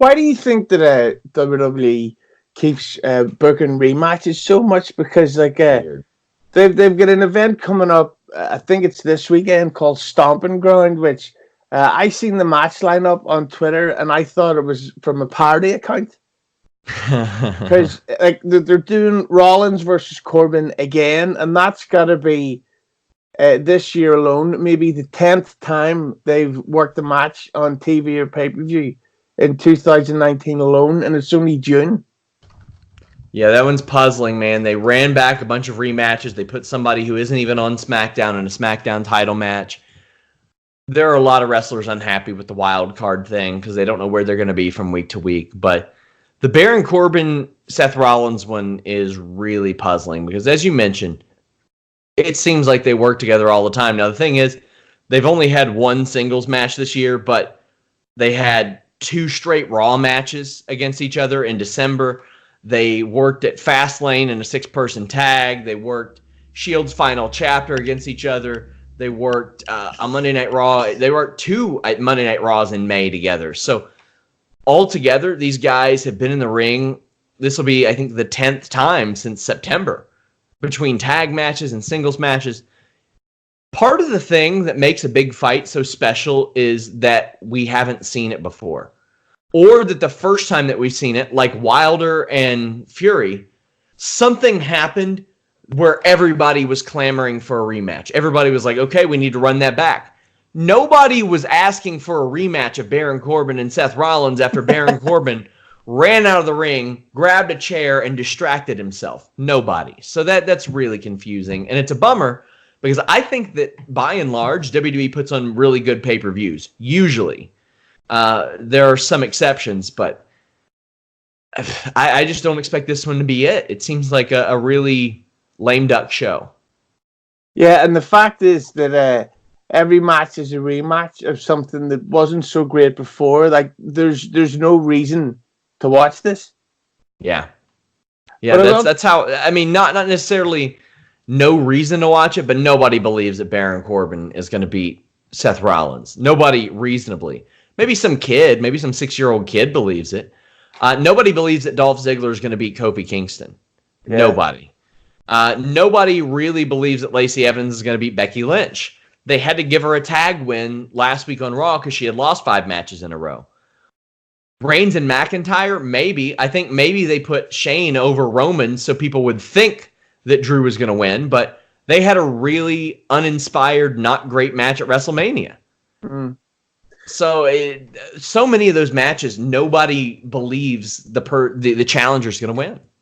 Why do you think that WWE keeps booking rematches so much? Because Weird. they've got an event coming up. I think it's this weekend called Stomping Ground, which I seen the match lineup on Twitter and I thought it was from a parody account because they're doing Rollins versus Corbin again, and that's got to be this year alone, maybe the 10th time they've worked a match on TV or pay per view in 2019 alone, and it's only June. Yeah, that one's puzzling, man. They ran back a bunch of rematches. They put somebody who isn't even on SmackDown in a SmackDown title match. There are a lot of wrestlers unhappy with the wild card thing because they don't know where they're going to be from week to week. But the Baron Corbin Seth Rollins one is really puzzling because, as you mentioned, it seems like they work together all the time. Now, the thing is, they've only had one singles match this year, but they had 2 straight Raw matches against each other in December. They worked at Fastlane in a 6-person tag. They worked Shield's final chapter against each other. They worked a Monday Night Raw. They worked 2 Monday Night Raws in May together. So altogether, these guys have been in the ring. This will be, I think, the 10th time since September between tag matches and singles matches. Part of the thing that makes a big fight so special is that we haven't seen it before. Or that the first time that we've seen it, like Wilder and Fury, something happened where everybody was clamoring for a rematch. Everybody was like, okay, we need to run that back. Nobody was asking for a rematch of Baron Corbin and Seth Rollins after Baron Corbin ran out of the ring, grabbed a chair, and distracted himself. Nobody. So that's really confusing. And it's a bummer because I think that, by and large, WWE puts on really good pay-per-views, usually. There are some exceptions, but I just don't expect this one to be it. It seems like a really lame duck show. Yeah, and the fact is that every match is a rematch of something that wasn't so great before. Like, there's no reason to watch this. Yeah, that's how. I mean, not necessarily no reason to watch it, but nobody believes that Baron Corbin is going to beat Seth Rollins. Nobody reasonably. Maybe some kid, maybe some 6-year-old kid believes it. Nobody believes that Dolph Ziggler is going to beat Kofi Kingston. Yeah. Nobody. Nobody really believes that Lacey Evans is going to beat Becky Lynch. They had to give her a tag win last week on Raw because she had lost 5 matches in a row. Reigns and McIntyre, maybe. I think maybe they put Shane over Roman so people would think that Drew was going to win, but they had a really uninspired, not great match at WrestleMania. Mm. So so many of those matches, nobody believes the challenger's going to win.